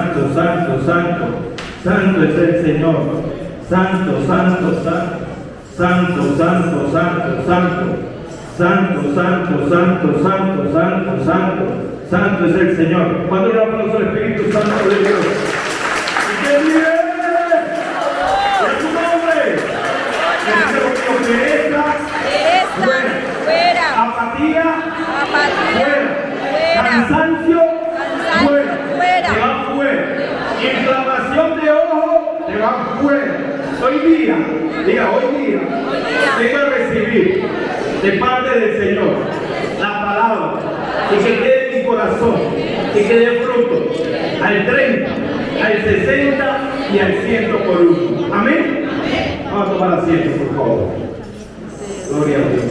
Santo, santo, santo, santo es el Señor. Santo, santo, santo, santo, santo, santo, santo, santo, santo, santo, santo, santo, santo, santo es el Señor. Cuando le aplauso al Espíritu Santo de Dios. ¡Y qué bien! ¡Es su nombre! Pereza, fuera. Apatía, fuera. Cansancio, fuera. Te va fuera. Inflamación de ojo, te va fuera. Hoy día, diga hoy día, vengo a recibir de parte del Señor la palabra y que quede en mi corazón, que quede fruto al 30, al 60 y al 100 por uno. Amén. Vamos a tomar asiento, por favor. Gloria a Dios.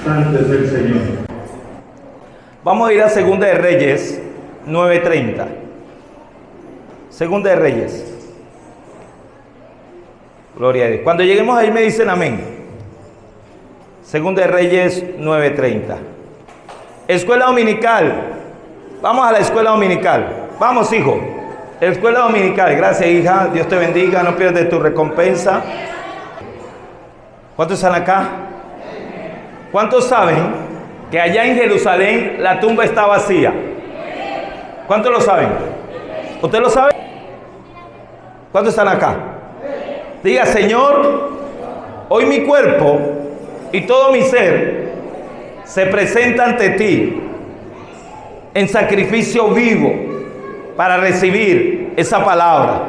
Santo es el Señor. Vamos a ir a Segunda de Reyes 9:30. Segunda de Reyes. Gloria a Dios. Cuando lleguemos ahí me dicen amén. Segunda de Reyes 9:30. Escuela dominical. Vamos a la escuela dominical. Vamos, hijo. Escuela dominical. Gracias, hija. Dios te bendiga. No pierdas tu recompensa. ¿Cuántos están acá? ¿Cuántos saben que allá en Jerusalén la tumba está vacía? ¿Cuántos lo saben? ¿Usted lo sabe? ¿Cuántos están acá? Diga, Señor, hoy mi cuerpo y todo mi ser se presenta ante ti en sacrificio vivo para recibir esa palabra.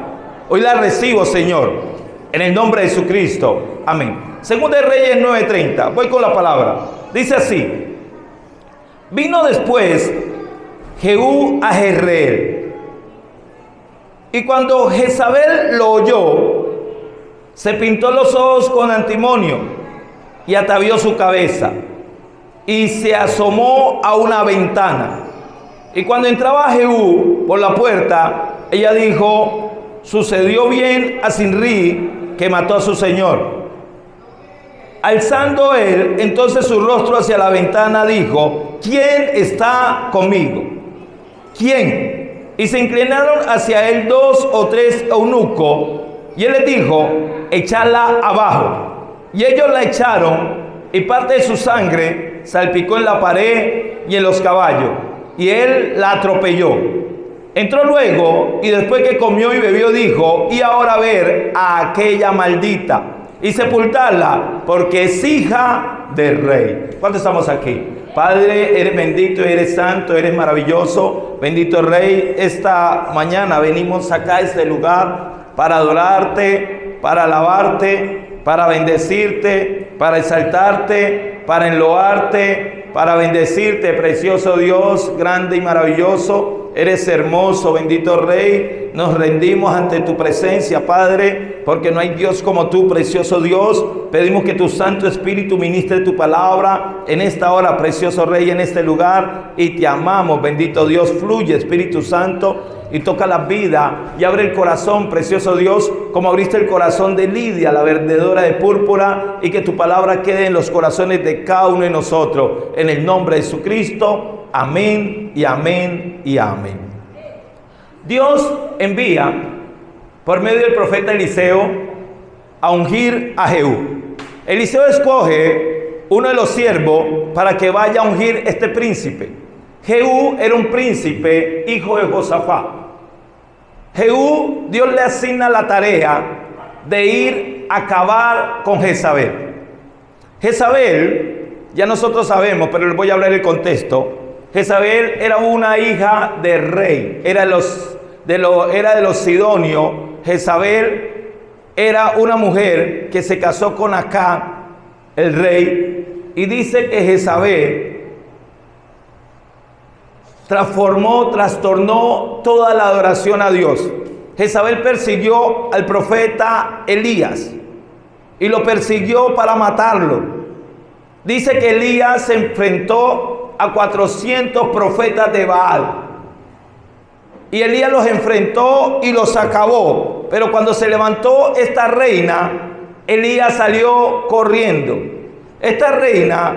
Hoy la recibo, Señor, en el nombre de Jesucristo. Amén. Segunda de Reyes 9:30. Voy con la palabra. Dice así: vino después Jehú a Jezreel, y cuando Jezabel lo oyó, se pintó los ojos con antimonio y atavió su cabeza y se asomó a una ventana. Y cuando entraba Jehú por la puerta, ella dijo: sucedió bien a Sinri, que mató a su señor. Alzando él entonces su rostro hacia la ventana, dijo: ¿quién está conmigo? ¿Quién? Y se inclinaron hacia él 2 o 3 eunucos, y él les dijo: echadla abajo. Y ellos la echaron, y parte de su sangre salpicó en la pared y en los caballos, y él la atropelló. Entró luego, y después que comió y bebió, dijo: y ahora ver a aquella maldita y sepultarla, porque es hija del rey. ¿Cuántos estamos aquí? Padre, eres bendito, eres santo, eres maravilloso, bendito Rey. Esta mañana venimos acá a este lugar para adorarte, para alabarte, para bendecirte, para exaltarte, para enloarte, para bendecirte, precioso Dios, grande y maravilloso. Eres hermoso, bendito Rey. Nos rendimos ante tu presencia, Padre, porque no hay Dios como tú, precioso Dios. Pedimos que tu Santo Espíritu ministre tu palabra en esta hora, precioso Rey, en este lugar. Y te amamos, bendito Dios. Fluye, Espíritu Santo, y toca la vida y abre el corazón, precioso Dios, como abriste el corazón de Lidia, la vendedora de púrpura, y que tu palabra quede en los corazones de cada uno de nosotros. En el nombre de Jesucristo. Amén y amén y amén. Dios envía por medio del profeta Eliseo a ungir a Jehú. Eliseo escoge uno de los siervos para que vaya a ungir este príncipe. Jehú era un príncipe, hijo de Josafat. Jehú, Dios le asigna la tarea de ir a acabar con Jezabel. Jezabel, ya nosotros sabemos, pero les voy a hablar el contexto. Jezabel era una hija de rey, era de los sidonios. Jezabel era una mujer que se casó con Acab, el rey, y dice que Jezabel trastornó toda la adoración a Dios. Jezabel persiguió al profeta Elías y lo persiguió para matarlo. Dice que Elías se enfrentó a 400 profetas de Baal, y Elías los enfrentó y los acabó. Pero cuando se levantó esta reina, Elías salió corriendo. Esta reina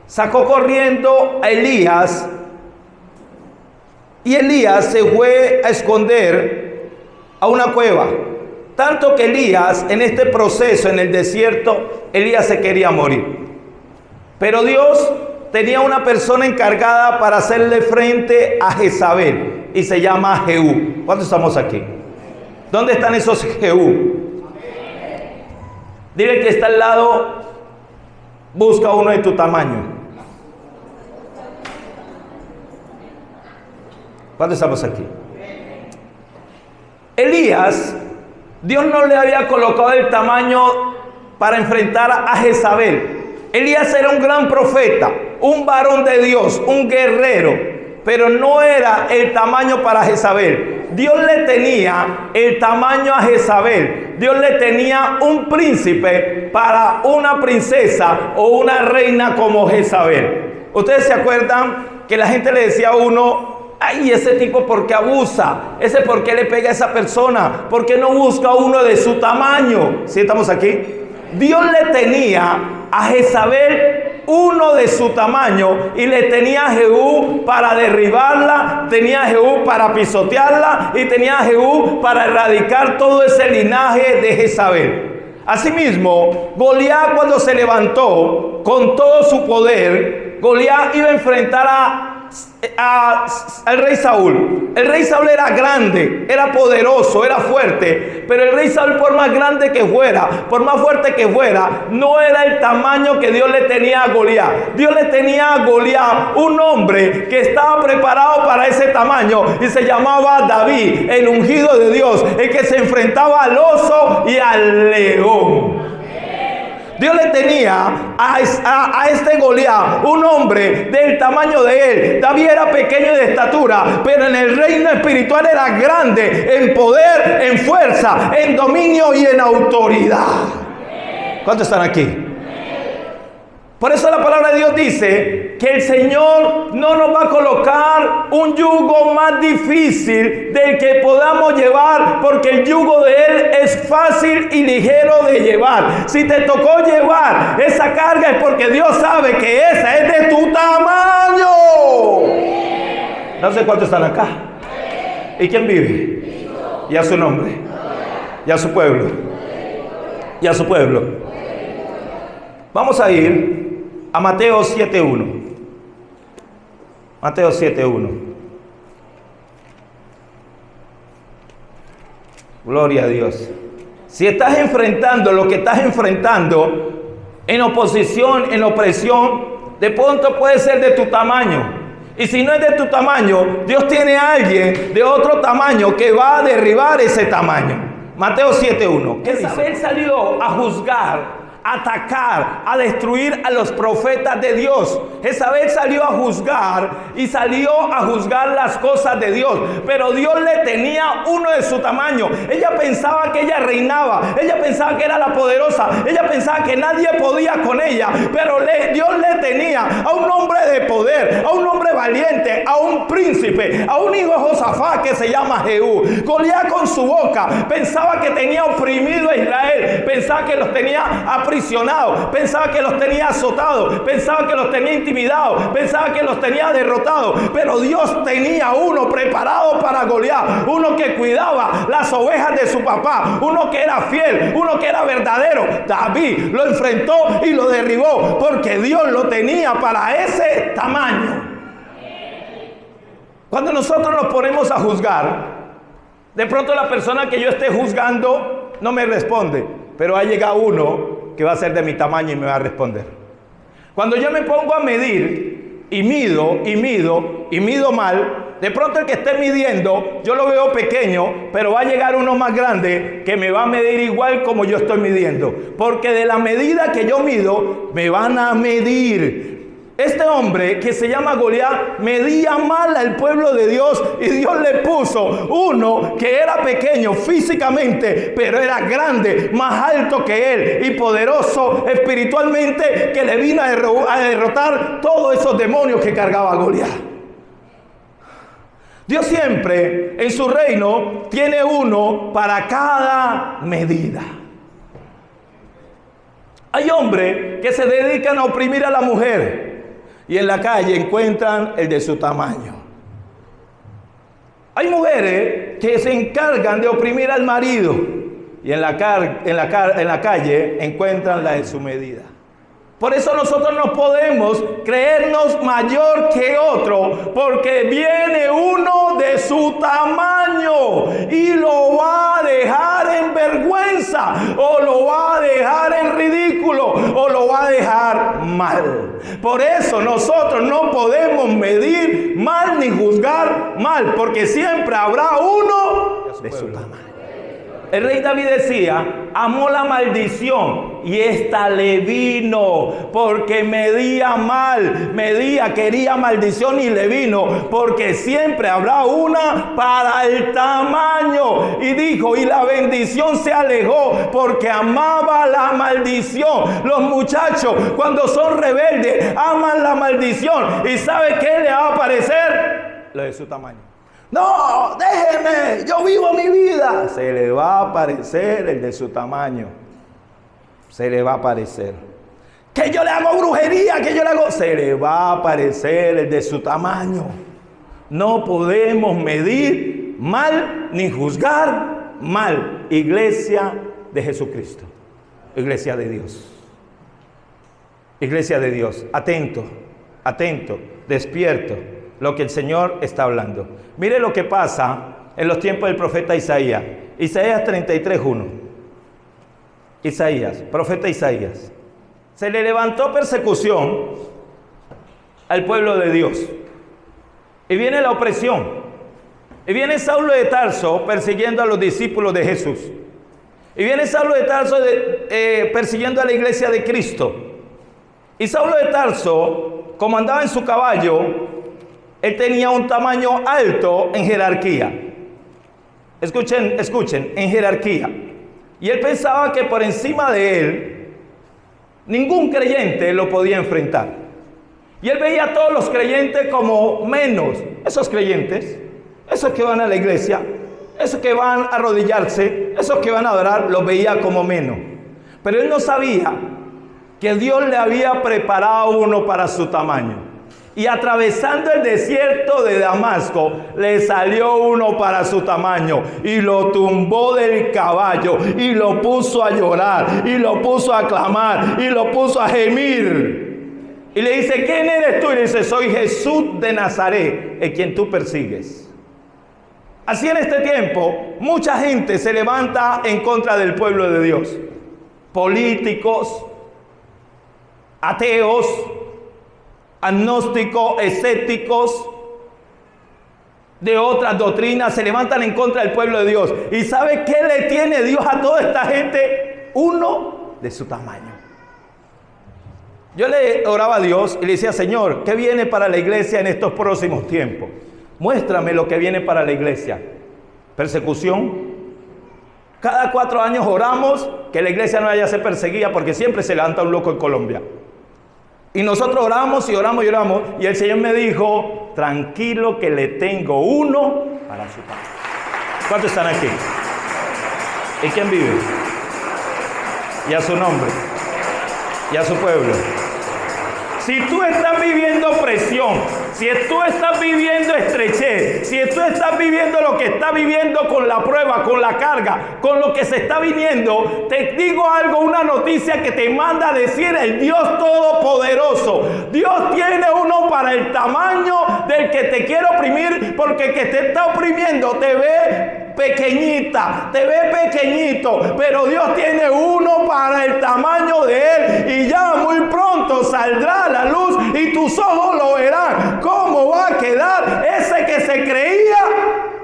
sacó corriendo a Elías, y Elías se fue a esconder a una cueva. Tanto que Elías, en este proceso, en el desierto, Elías se quería morir. Pero Dios tenía una persona encargada para hacerle frente a Jezabel, y se llama Jehú. ¿Cuántos estamos aquí? ¿Dónde están esos Jehú? Dile que está al lado, busca uno de tu tamaño. ¿Cuántos estamos aquí? Elías, Dios no le había colocado el tamaño para enfrentar a Jezabel. Elías era un gran profeta, un varón de Dios, un guerrero, pero no era el tamaño para Jezabel. Dios le tenía el tamaño a Jezabel. Dios le tenía un príncipe para una princesa o una reina como Jezabel. ¿Ustedes se acuerdan que la gente le decía a uno: ay, ese tipo por qué abusa? ¿Ese por qué le pega a esa persona? ¿Por qué no busca uno de su tamaño? ¿Sí estamos aquí? Dios le tenía a Jezabel uno de su tamaño, y le tenía a Jehú para derribarla, tenía a Jehú para pisotearla, y tenía a Jehú para erradicar todo ese linaje de Jezabel. Asimismo, Goliat, cuando se levantó con todo su poder, Goliat iba a enfrentar al rey Saúl. El rey Saúl era grande, era poderoso, era fuerte, pero el rey Saúl, por más grande que fuera, por más fuerte que fuera, no era el tamaño que Dios le tenía a Goliat. Dios le tenía a Goliat un hombre que estaba preparado para ese tamaño, y se llamaba David, el ungido de Dios, el que se enfrentaba al oso y al león. Dios le tenía a este Goliat un hombre del tamaño de él. David era pequeño de estatura, pero en el reino espiritual era grande en poder, en fuerza, en dominio y en autoridad. ¿Cuántos están aquí? Por eso la palabra de Dios dice que el Señor no nos va a colocar un yugo más difícil del que podamos llevar, porque el yugo de Él es fácil y ligero de llevar. Si te tocó llevar esa carga, es porque Dios sabe que esa es de tu tamaño. No sé cuántos están acá. ¿Y quién vive? Y a su nombre. Y a su pueblo. Y a su pueblo. Vamos a ir a Mateo 7:1. Mateo 7:1. Gloria a Dios. Si estás enfrentando lo que estás enfrentando en oposición, en opresión, de pronto puede ser de tu tamaño. Y si no es de tu tamaño, Dios tiene a alguien de otro tamaño que va a derribar ese tamaño. Mateo 7:1. Jezabel salió a juzgar, a atacar, a destruir a los profetas de Dios. Jezabel salió a juzgar y salió a juzgar las cosas de Dios, pero Dios le tenía uno de su tamaño. Ella pensaba que ella reinaba, ella pensaba que era la poderosa, ella pensaba que nadie podía con ella, pero Dios le tenía a un hombre de poder, a un hombre valiente, a un príncipe, a un hijo de Josafat que se llama Jehú. Goliat, con su boca, pensaba que tenía oprimido a Israel, pensaba que los tenía aprisionados, pensaba que los tenía azotados, pensaba que los tenía intimidados, pensaba que los tenía derrotados, pero Dios tenía uno preparado para Goliat, uno que cuidaba las ovejas de su papá, uno que era fiel, uno que era verdadero. David lo enfrentó y lo derribó, porque Dios lo tenía para ese tamaño. Cuando nosotros nos ponemos a juzgar, de pronto la persona que yo esté juzgando no me responde, pero ha llegado uno que va a ser de mi tamaño y me va a responder. Cuando yo me pongo a medir y mido mal, de pronto el que esté midiendo, yo lo veo pequeño, pero va a llegar uno más grande que me va a medir igual como yo estoy midiendo, porque de la medida que yo mido, me van a medir. Este hombre que se llama Goliat medía mal al pueblo de Dios, y Dios le puso uno que era pequeño físicamente, pero era grande, más alto que él y poderoso espiritualmente, que le vino a derrotar todos esos demonios que cargaba Goliat. Dios siempre en su reino tiene uno para cada medida. Hay hombres que se dedican a oprimir a la mujer. y en la calle encuentran el de su tamaño. Hay mujeres que se encargan de oprimir al marido y en la calle encuentran la de su medida. Por eso nosotros no podemos creernos mayor que otro, porque viene uno de su tamaño y lo va a dejar en vergüenza, o lo va a dejar en ridículo, o lo va a dejar mal. Por eso nosotros no podemos medir mal ni juzgar mal, porque siempre habrá uno de su tamaño. El rey David decía, amó la maldición y esta le vino porque medía mal, quería maldición y le vino, porque siempre habrá una para el tamaño. Y dijo, y la bendición se alejó porque amaba la maldición. Los muchachos cuando son rebeldes aman la maldición. ¿Y sabe qué le va a aparecer? Lo de su tamaño. No, déjeme, yo vivo mi vida. Se le va a aparecer el de su tamaño. Se le va a aparecer. Que yo le hago brujería, que yo le hago... Se le va a aparecer el de su tamaño. No podemos medir mal ni juzgar mal. Iglesia de Jesucristo. Iglesia de Dios. Iglesia de Dios. Atento, atento, despierto. Lo que el Señor está hablando. Mire lo que pasa en los tiempos del profeta Isaías. Isaías 33:1. Isaías, profeta Isaías. Se le levantó persecución al pueblo de Dios. Y viene la opresión. Y viene Saulo de Tarso persiguiendo a los discípulos de Jesús. Y viene Saulo de Tarso persiguiendo a la iglesia de Cristo. Y Saulo de Tarso, como andaba en su caballo, él tenía un tamaño alto en jerarquía. Escuchen, en jerarquía. Y él pensaba que por encima de él, ningún creyente lo podía enfrentar. Y él veía a todos los creyentes como menos. Esos creyentes, esos que van a la iglesia, esos que van a arrodillarse, esos que van a adorar, los veía como menos. Pero él no sabía que Dios le había preparado uno para su tamaño. Y atravesando el desierto de Damasco, le salió uno para su tamaño y lo tumbó del caballo y lo puso a llorar y lo puso a clamar y lo puso a gemir. Y le dice, ¿quién eres tú? Y le dice, soy Jesús de Nazaret, el quien tú persigues. Así en este tiempo, mucha gente se levanta en contra del pueblo de Dios. Políticos, ateos, agnósticos, escépticos, de otras doctrinas, se levantan en contra del pueblo de Dios. ¿Y sabe qué le tiene Dios a toda esta gente? Uno de su tamaño. Yo le oraba a Dios y le decía, Señor, ¿qué viene para la iglesia en estos próximos tiempos? Muéstrame lo que viene para la iglesia. Persecución. Cada 4 años oramos que la iglesia no vaya a ser perseguida, porque siempre se levanta un loco en Colombia. Y nosotros oramos y oramos y oramos. Y el Señor me dijo, tranquilo que le tengo uno para su paz. ¿Cuántos están aquí? ¿Y quién vive? Y a su nombre. Y a su pueblo. Si tú estás viviendo presión, si tú estás viviendo estrechez, si tú estás viviendo lo que está viviendo con la prueba, con la carga, con lo que se está viniendo, te digo algo, una noticia que te manda a decir el Dios Todopoderoso. Dios tiene uno para el tamaño del que te quiere oprimir, porque el que te está oprimiendo te ve pequeñita, te ve pequeñito, pero Dios tiene uno para el tamaño de él, y ya muy pronto saldrá la luz y tus ojos lo verán. ¿Cómo va a quedar ese que se creía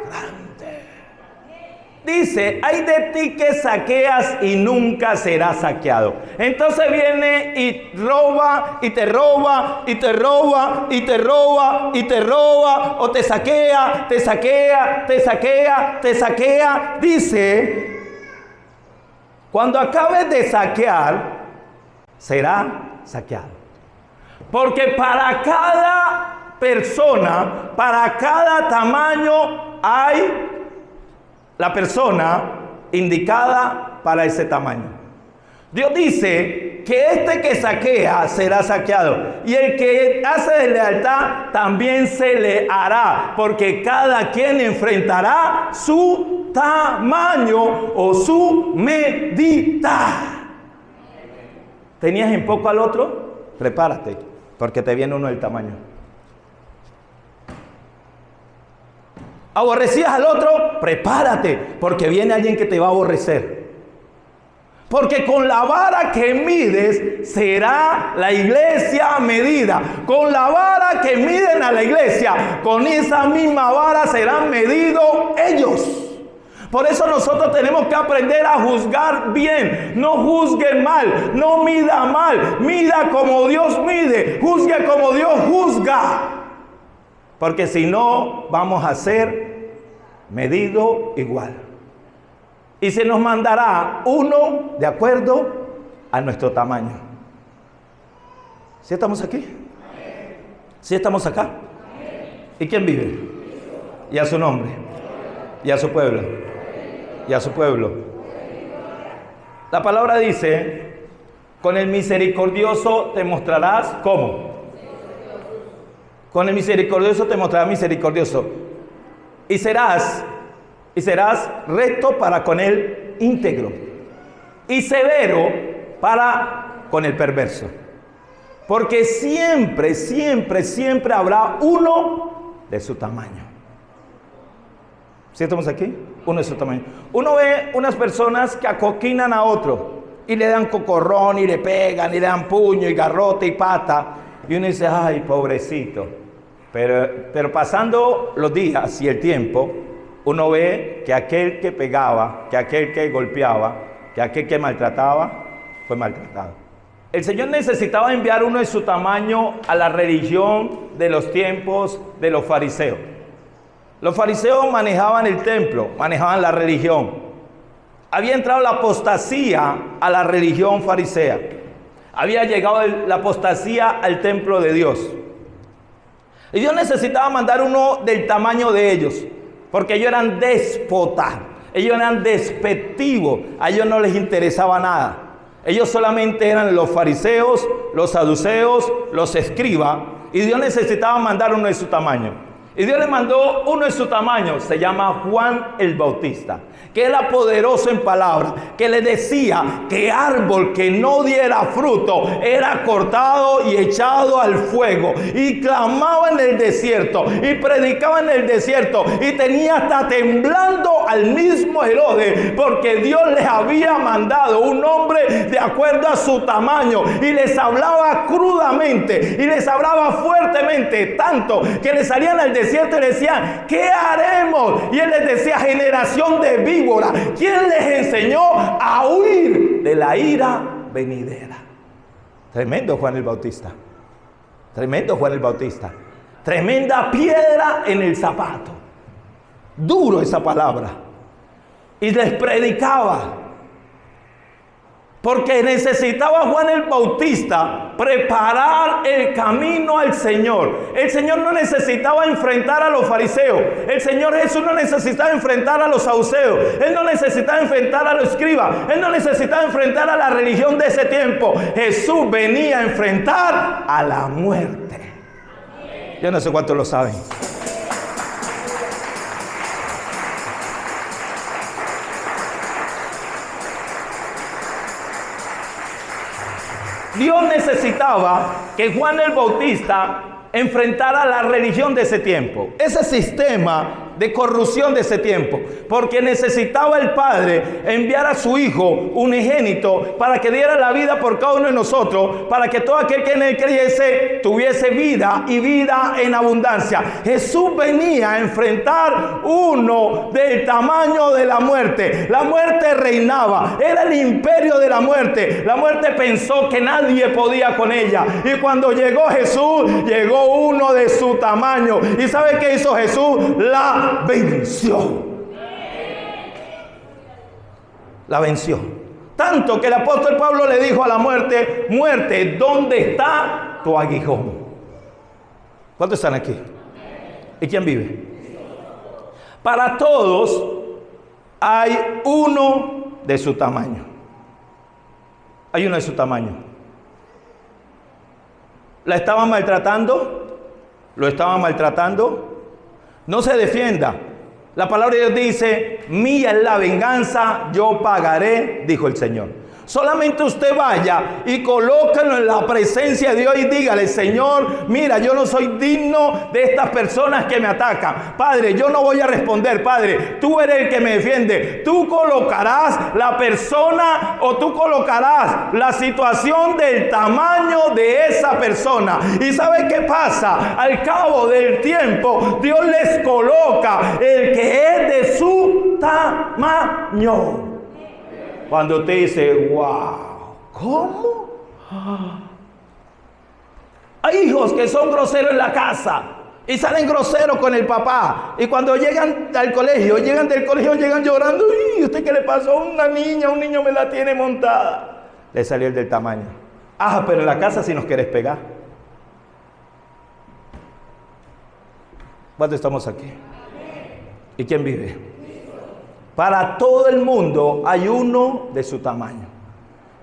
grande? Dice, ay de ti que saqueas y nunca serás saqueado. Entonces viene y roba, y te roba, y te roba, y te roba, y te roba, o te saquea, te saquea, te saquea, te saquea. Dice, cuando acabes de saquear, será saqueado. Porque para cada persona, para cada tamaño, hay la persona indicada para ese tamaño. Dios dice que este que saquea será saqueado, y el que hace deslealtad también se le hará, porque cada quien enfrentará su tamaño o su medida. ¿Tenías en poco al otro? Prepárate, porque te viene uno del tamaño. ¿Aborrecías al otro? Prepárate, porque viene alguien que te va a aborrecer. Porque con la vara que mides será la iglesia medida. Con la vara que miden a la iglesia, con esa misma vara serán medidos ellos. Por eso nosotros tenemos que aprender a juzgar bien. No juzguen mal, no mida mal. Mida como Dios mide, juzgue como Dios juzga. Porque si no, vamos a ser medido igual. Y se nos mandará uno de acuerdo a nuestro tamaño. ¿Sí estamos aquí? ¿Sí estamos acá? ¿Y quién vive? Y a su nombre. Y a su pueblo. Y a su pueblo. La palabra dice, con el misericordioso te mostrarás ¿cómo? Con el misericordioso te mostrarás misericordioso. Y serás recto para con el íntegro, y severo para con el perverso. Porque siempre, siempre, siempre habrá uno de su tamaño. ¿Sí estamos aquí? Uno de su tamaño. Uno ve unas personas que acoquinan a otro, y le dan cocorrón, y le pegan, y le dan puño, y garrote, y pata. Y uno dice, ay, pobrecito. Pero pasando los días y el tiempo, uno ve que aquel que pegaba, que aquel que golpeaba, que aquel que maltrataba, fue maltratado. El Señor necesitaba enviar uno de su tamaño a la religión de los tiempos de los fariseos. Los fariseos manejaban el templo, manejaban la religión. Había entrado la apostasía a la religión farisea. Había llegado la apostasía al templo de Dios. Y Dios necesitaba mandar uno del tamaño de ellos. Porque ellos eran déspotas, ellos eran despectivos, a ellos no les interesaba nada. Ellos solamente eran los fariseos, los saduceos, los escribas, y Dios necesitaba mandar uno de su tamaño. Y Dios le mandó uno de su tamaño, se llama Juan el Bautista, que era poderoso en palabras, que le decía que árbol que no diera fruto era cortado y echado al fuego, y clamaba en el desierto y predicaba en el desierto, y tenía hasta temblando al mismo Herodes, porque Dios les había mandado un hombre de acuerdo a su tamaño, y les hablaba crudamente y les hablaba fuertemente, tanto que les salían al desierto y le decían, ¿qué haremos? Y él les decía, generación de víbora, ¿quién les enseñó a huir de la ira venidera? Tremendo Juan el Bautista. Tremendo Juan el Bautista. Tremenda piedra en el zapato. Duro esa palabra. Y les predicaba. Porque necesitaba Juan el Bautista preparar el camino al Señor. El Señor no necesitaba enfrentar a los fariseos. El Señor Jesús no necesitaba enfrentar a los saduceos. Él no necesitaba enfrentar a los escribas. Él no necesitaba enfrentar a la religión de ese tiempo. Jesús venía a enfrentar a la muerte. Yo no sé cuántos lo saben. Dios necesitaba que Juan el Bautista enfrentara la religión de ese tiempo, ese sistema de corrupción de ese tiempo, porque necesitaba el Padre enviar a su Hijo unigénito para que diera la vida por cada uno de nosotros, para que todo aquel que en él creyese tuviese vida y vida en abundancia. Jesús venía a enfrentar uno del tamaño de la muerte. La muerte reinaba, era el imperio de la muerte. La muerte pensó que nadie podía con ella, y cuando llegó Jesús, llegó uno de su tamaño. ¿Y sabe qué hizo Jesús? La venció. La venció. Tanto que el apóstol Pablo le dijo a la muerte: muerte, ¿dónde está tu aguijón? ¿Cuántos están aquí? ¿Y quién vive? Para todos hay uno de su tamaño. Hay uno de su tamaño. ¿La estaban maltratando? ¿Lo estaban maltratando? No se defienda. La palabra de Dios dice, mía es la venganza, yo pagaré, dijo el Señor. Solamente usted vaya y colóquenlo en la presencia de Dios y dígale, Señor, mira, yo no soy digno de estas personas que me atacan. Padre, yo no voy a responder, Padre, tú eres el que me defiende. Tú colocarás la persona o tú colocarás la situación del tamaño de esa persona. ¿Y sabe qué pasa? Al cabo del tiempo, Dios les coloca el que es de su tamaño. Cuando usted dice, wow, ¿cómo? Hay hijos que son groseros en la casa y salen groseros con el papá. Y cuando llegan al colegio, llegan llorando. ¿Y usted qué le pasó? Una niña, un niño me la tiene montada. Le salió el del tamaño. Ah, pero en la casa sí nos quieres pegar. ¿Cuántos estamos aquí? ¿Y quién vive? Para todo el mundo hay uno de su tamaño.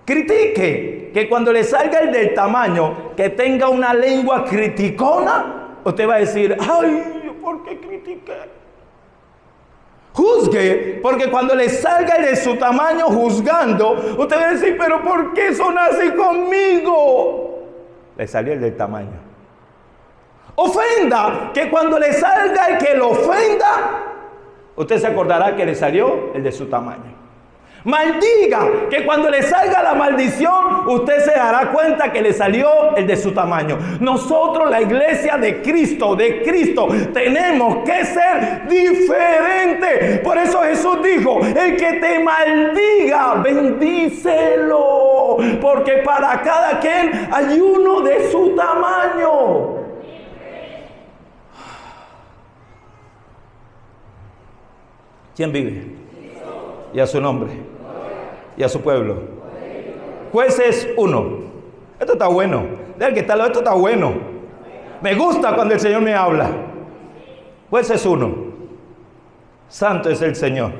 Critique, que cuando le salga el del tamaño, que tenga una lengua criticona, usted va a decir, ay, ¿por qué critiqué? Juzgue, porque cuando le salga el de su tamaño juzgando, usted va a decir, pero ¿por qué son así conmigo? Le salió el del tamaño. Ofenda, que cuando le salga el que lo ofenda, usted se acordará que le salió el de su tamaño. Maldiga, que cuando le salga la maldición, usted se dará cuenta que le salió el de su tamaño. Nosotros, la iglesia de Cristo, tenemos que ser diferentes. Por eso Jesús dijo, el que te maldiga, bendícelo. Porque para cada quien hay uno de su tamaño. ¿Quién vive? Y a su nombre. Y a su pueblo. Jueces 1. Esto está bueno. Del que está al lado, esto está bueno. Me gusta cuando el Señor me habla. Jueces 1. Santo es el Señor.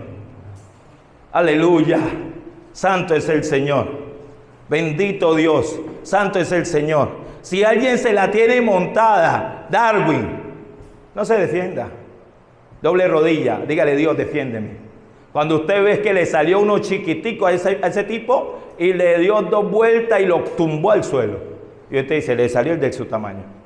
Aleluya. Santo es el Señor. Bendito Dios. Santo es el Señor. Si alguien se la tiene montada, Darwin, no se defienda. Doble rodilla, dígale, Dios, defiéndeme. Cuando usted ve que le salió uno chiquitico a ese tipo y le dio 2 vueltas y lo tumbó al suelo. Y usted dice, le salió el de su tamaño.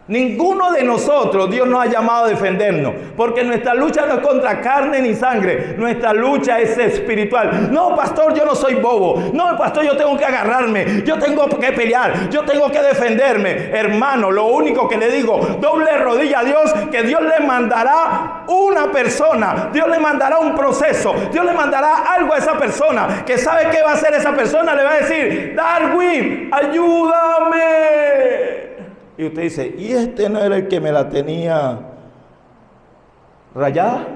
Ninguno de nosotros, Dios nos ha llamado a defendernos, porque nuestra lucha no es contra carne ni sangre, nuestra lucha es espiritual. No, pastor, yo no soy bobo. No, pastor, yo tengo que agarrarme, yo tengo que pelear, yo tengo que defenderme. Hermano, lo único que le digo, doble rodilla a Dios, que Dios le mandará una persona, Dios le mandará un proceso, Dios le mandará algo a esa persona, que sabe qué va a hacer esa persona, le va a decir, Darwin, ayúdame. Y usted dice, ¿y este no era el que me la tenía rayada?